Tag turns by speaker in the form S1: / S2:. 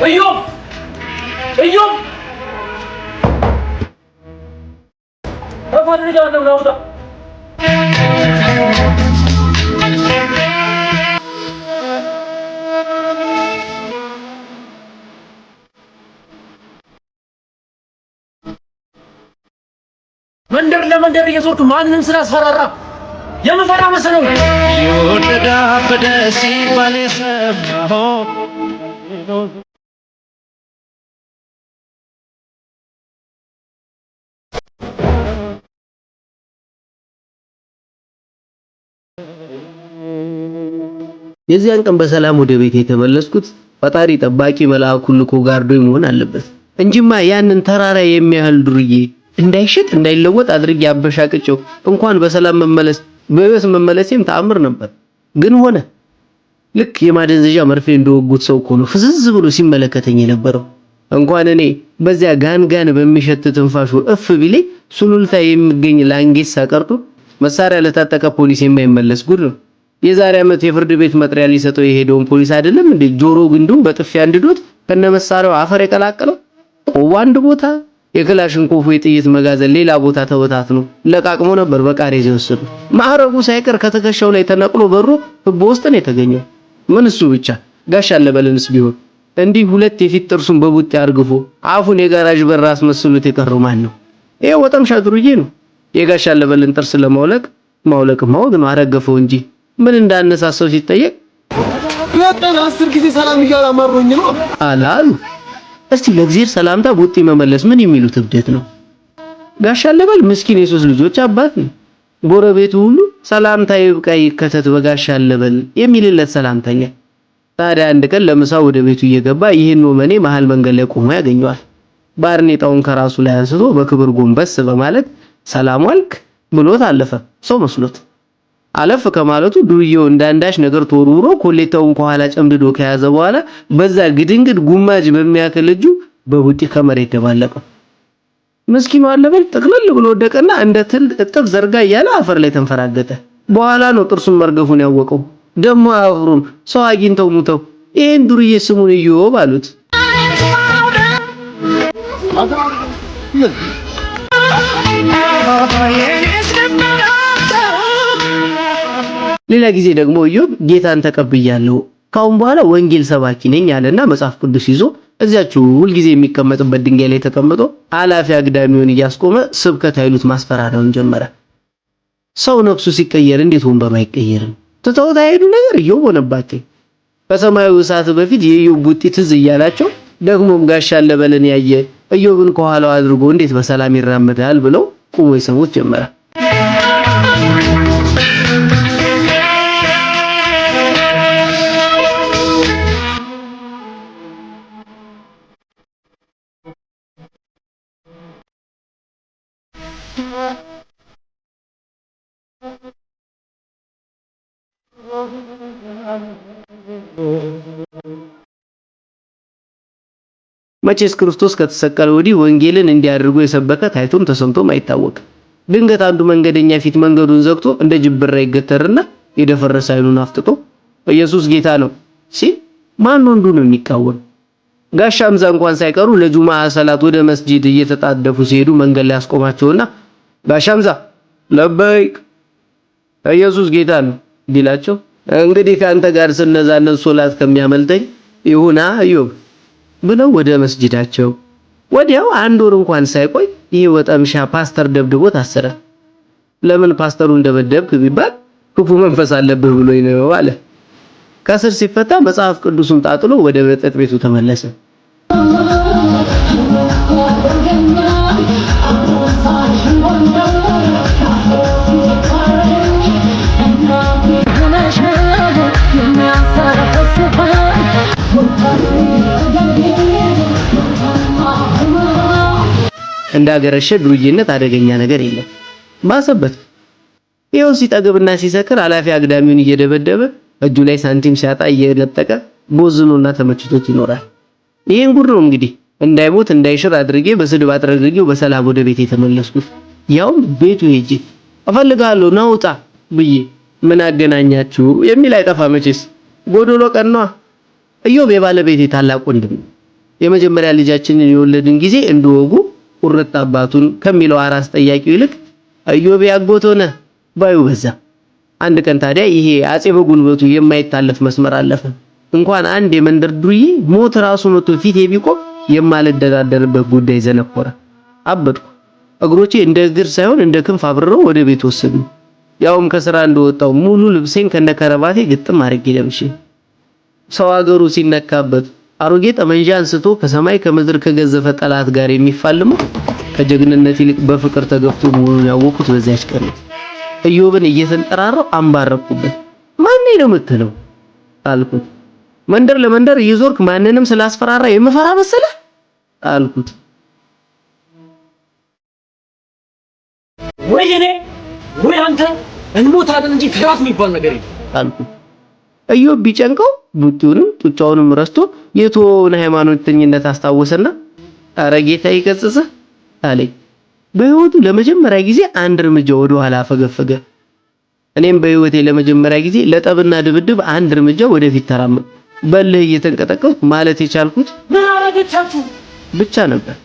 S1: እዮብ እዮብ አፋድርጋለሁ ናውጣ መንደር ለመንደር እየዞርኩ ማንንም ስላስፈራራ የምፈራ መሰለው ይወደዳ በደስ ይባል ሰማሁ የዚያን ቀን በሰላም ወደ ቤት የተመለስኩት ፈጣሪ ጠባቂ መልአኩ ልኮ ጋርዶኝ መሆን አለበት እንጂማ ያንን ተራራ የሚያህል ዱርዬ እንዳይሽጥ እንዳይለወጥ አድርጌ አበሻቅጨው እንኳን በሰላም መመለስ በቤት መመለሴም ተአምር ነበር። ግን ሆነ ልክ የማደንዘዣ መርፌ እንደወጉት ሰው ሆኖ ፍዝዝ ብሎ ሲመለከተኝ የነበረው እንኳን እኔ በዚያ ጋንጋን በሚሸት ትንፋሹ እፍ ቢለኝ ሱሉልታ የሚገኝ ላንጌሳ ቀርቶ መሳሪያ ለታጠቀ ፖሊስ የማይመለስ ጉድ ነው። የዛሬ ዓመት የፍርድ ቤት መጥሪያ ሊሰጠው የሄደውን ፖሊስ አይደለም እንዴ ጆሮ ግንዱን በጥፊ አንድዶት ከነመሳሪያው አፈር የቀላቀለው ቆዋ አንድ ቦታ የክላሽንኮፉ የጥይት መጋዘን ሌላ ቦታ ተበታትኖ ለቃቅሞ ነበር በቃሬዝ የወሰዱ ማዕረጉ ሳይቀር ከተከሻው ላይ ተነቅሎ በሩ በውስጥ ነው የተገኘው። ምን እሱ ብቻ ጋሽ አለበልንስ ቢሆን እንዲህ ሁለት የፊት ጥርሱን በቡጥ ያርግፎ አፉን የጋራዥ በር አስመስሎት የቀረው ማን ነው? ይሄ ወጠምሻ ዱርዬ ነው። የጋሽ አለበልን ጥርስ ለማውለቅ ማውለቅ ነው አረገፈው እንጂ ምን እንዳነሳሰው ሲጠየቅ በቀን 10 ጊዜ ሰላም እያለ አማሮኝ ነው አላሉ። እስቲ ለእግዚአብሔር ሰላምታ ቡጢ መመለስ ምን የሚሉት እብደት ነው? ጋሽ አለበል ምስኪን የሶስት ልጆች አባት ነው። ጎረቤቱ ሁሉ ሰላምታ ይብቃ ይከተት በጋሽ አለበል የሚልለት ሰላምተኛ። ታዲያ አንድ ቀን ለምሳ ወደ ቤቱ እየገባ ይሄን ወመኔ መሃል መንገድ ላይ ቆሞ ያገኘዋል። ባርኔጣውን ከራሱ ላይ አንስቶ በክብር ጎንበስ በማለት ሰላም ዋልክ ብሎት አለፈ። ሰው መስሎት አለፍ ከማለቱ ዱርዬው እንዳንዳሽ ነገር ተወርውሮ ኮሌታውን ከኋላ ጨምድዶ ከያዘ በኋላ በዛ ግድንግድ ጉማጅ በሚያክል እጁ በቡጢ ከመሬት ደባለቀ። ምስኪኑ አለበል ጥቅልል ብሎ ወደቀና እንደ ትል እጥፍ ዘርጋ እያለ አፈር ላይ ተንፈራገጠ። በኋላ ነው ጥርሱን መርገፉን ያወቀው። ደሞ አፍሩን ሰው አግኝተው ሙተው ይሄን ዱርዬ ስሙን ኢዮብ አሉት። ሌላ ጊዜ ደግሞ ኢዮብ ጌታን ተቀብያለሁ ካሁን በኋላ ወንጌል ሰባኪ ነኝ አለና መጽሐፍ ቅዱስ ይዞ እዚያችሁ ሁሉ ጊዜ የሚቀመጥበት ድንጋይ ላይ ተቀምጦ አላፊ አግዳሚውን እያስቆመ ስብከት አይሉት ማስፈራሪያውን ጀመረ። ሰው ነፍሱ ሲቀየር እንዴት ወንበሩ አይቀየርም? ተተውታ ሄዱ ነገር ኢዮብ ሆነባቸው። ከሰማዩ እሳት በፊት የኢዮብ ቡጢ ትዝ እያላቸው ደግሞም ጋሽ አለበልን ያየ ኢዮብን ከኋላው አድርጎ እንዴት በሰላም ይራመዳል ብለው ቁሞ ይሰሙት ጀመረ። መቼስ ክርስቶስ ከተሰቀለ ወዲህ ወንጌልን እንዲያደርጉ የሰበከ ታይቶም ተሰምቶም አይታወቅም። ድንገት አንዱ መንገደኛ ፊት መንገዱን ዘግቶ እንደ ጅብራ ይገተርና የደፈረሰ አይኑን አፍጥጦ ኢየሱስ ጌታ ነው ሲል ማን ወንዱ ነው የሚቃወም? ጋሽ አምዛ እንኳን ሳይቀሩ ለጁማ ሰላት ወደ መስጂድ እየተጣደፉ ሲሄዱ መንገድ ላይ አስቆማቸውና ጋሽ አምዛ ለበይክ ኢየሱስ ጌታ ነው ቢላቸው እንግዲህ ካንተ ጋር ስነዛነን ሶላት ከሚያመልጠኝ ይሁና ኢዮብ ብለው ወደ መስጂዳቸው ወዲያው አንድ ወር እንኳን ሳይቆይ ይሄ ወጠምሻ ፓስተር ደብድቦ ታሰረ። ለምን ፓስተሩ እንደበደብክ ቢባል ክፉ መንፈስ አለብህ ብሎኝ ነው አለ። ከስር ሲፈታ መጽሐፍ ቅዱስን ጣጥሎ ወደ መጠጥ ቤቱ ተመለሰ። እንዳገረሸ ዱርዬነት አደገኛ ነገር የለም ባሰበት። ይኸው ሲጠግብና ሲሰክር አላፊ አግዳሚውን እየደበደበ እጁ ላይ ሳንቲም ሲያጣ እየለጠቀ ቦዝኖና ተመችቶት ይኖራል። ይሄን ጉድ ነው እንግዲህ እንዳይሞት እንዳይሽር አድርጌ በስድብ አጥረግሬው በሰላም ወደ ቤት የተመለስኩት። ያው ቤቱ ሄጄ እፈልጋለሁ ናውጣ ብዬ ምን አገናኛችሁ የሚል አይጠፋ መቼስ ጎዶሎ ቀን ነው። ኢዮብ የባለቤቴ ታላቅ ወንድም የመጀመሪያ ልጃችንን የወለድን ጊዜ እንደወጉ ቁርጥ አባቱን ከሚለው አራስ ጠያቂው ይልቅ ኢዮብ ያጎት ሆነ ባዩ በዛ። አንድ ቀን ታዲያ ይሄ አጼ በጉልበቱ የማይታለፍ መስመር አለፈ። እንኳን አንድ የመንደር ዱርዬ ሞት ራሱ መጥቶ ፊቴ ቢቆም የማልደራደርበት ጉዳይ ዘነኮረ። አበድኩ። እግሮቼ እንደ እግር ሳይሆን እንደ ክንፍ አብረው ወደ ቤት ወሰዱ። ያውም ከስራ እንደወጣው ሙሉ ልብሴን ከነከረባቴ ግጥም አድርጌ ለብሼ ሰው አገሩ ሲነካበት አሮጌ ጠመንጃ አንስቶ ከሰማይ ከምድር ከገዘፈ ጠላት ጋር የሚፋልመው ከጀግንነት ይልቅ በፍቅር ተገፍቶ መሆኑን ያወቁት በዚያች ቀን ነው። ኢዮብን እየተንጠራራው አንባረኩበት። ማን ነው የምትለው አልኩት። መንደር ለመንደር እየዞርክ ማንንም ስላስፈራራ የምፈራ መሰለህ አልኩት።
S2: ወይኔ ወይ አንተ እንሞታለን እንጂ ፍራት የሚባል ነገር የለም
S1: አልኩት። ኢዮብ ቢጨንቀው ቡቲውንም ጡጫውንም ረስቶ የተወውን ሃይማኖተኝነት አስታወሰና አረ ጌታ ይገስጽህ አለኝ። በህይወቱ ለመጀመሪያ ጊዜ አንድ እርምጃ ወደ ኋላ ፈገፈገ። እኔም በህይወቴ ለመጀመሪያ ጊዜ ለጠብና ድብድብ አንድ እርምጃ ወደፊት ተራመድኩ። በልህ እየተንቀጠቀጥኩ ማለት የቻልኩት
S2: ምን አረጋቻችሁ
S1: ብቻ ነበር።